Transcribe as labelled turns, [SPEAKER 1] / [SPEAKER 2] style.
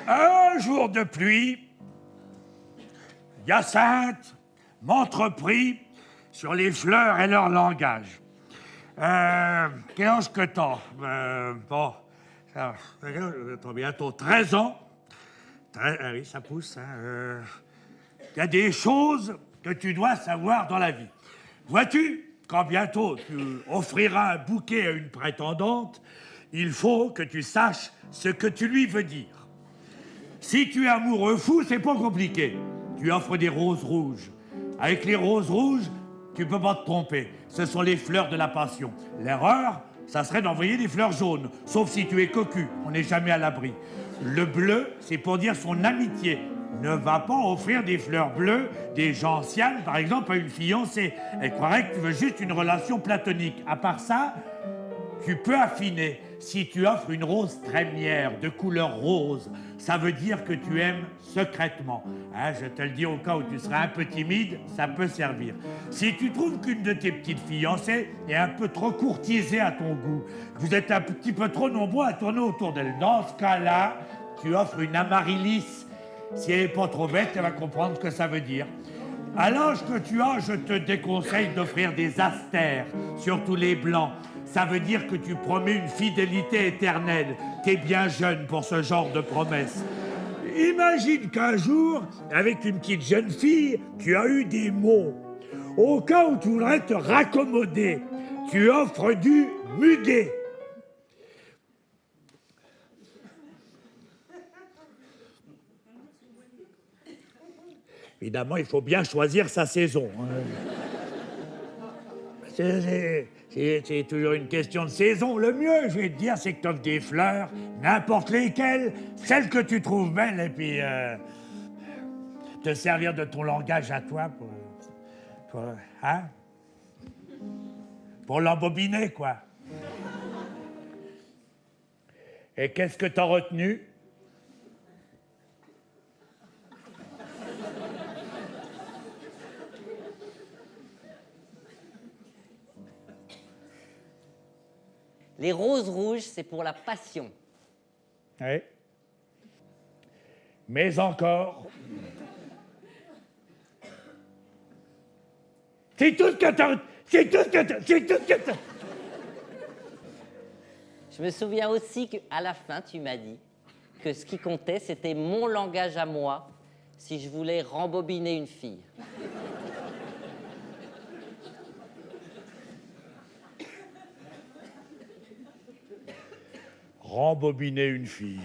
[SPEAKER 1] Un jour de pluie, Hyacinthe m'entreprit sur les fleurs et leur langage. Quel âge que t'as? Bon, t'as bientôt 13 ans. Ah oui, ça pousse. Il y a des choses que tu dois savoir dans la vie. Vois-tu, quand bientôt tu offriras un bouquet à une prétendante, il faut que tu saches ce que tu lui veux dire. Si tu es amoureux fou, c'est pas compliqué. Tu offres des roses rouges. Avec les roses rouges, tu peux pas te tromper. Ce sont les fleurs de la passion. L'erreur, ça serait d'envoyer des fleurs jaunes. Sauf si tu es cocu, on n'est jamais à l'abri. Le bleu, c'est pour dire son amitié. Ne va pas offrir des fleurs bleues, des gentianes, par exemple, à une fiancée. Elle croirait que tu veux juste une relation platonique. À part ça, tu peux affiner. Si tu offres une rose trémière de couleur rose, ça veut dire que tu aimes secrètement. Hein, je te le dis au cas où tu serais un peu timide, ça peut servir. Si tu trouves qu'une de tes petites fiancées est un peu trop courtisée à ton goût, vous êtes un petit peu trop nombreux à tourner autour d'elle, dans ce cas-là, tu offres une amaryllis. Si elle n'est pas trop bête, elle va comprendre ce que ça veut dire. À l'âge que tu as, je te déconseille d'offrir des astères, surtout les blancs. Ça veut dire que tu promets une fidélité éternelle. T'es bien jeune pour ce genre de promesses. Imagine qu'un jour, avec une petite jeune fille, tu as eu des maux. Au cas où tu voudrais te raccommoder, tu offres du muguet. Évidemment, il faut bien choisir sa saison. C'est toujours une question de saison. Le mieux, je vais te dire, c'est que tu offres des fleurs, n'importe lesquelles, celles que tu trouves belles, et puis te servir de ton langage à toi pour l'embobiner, quoi. Et qu'est-ce que t'as retenu?
[SPEAKER 2] Les roses rouges, c'est pour la passion.
[SPEAKER 1] Oui. Mais encore... C'est tout ce que t'as... C'est tout ce que t'as...
[SPEAKER 2] Je me souviens aussi qu'à la fin, tu m'as dit que ce qui comptait, c'était mon langage à moi, si je voulais rembobiner une fille.
[SPEAKER 1] Rembobiner une fille.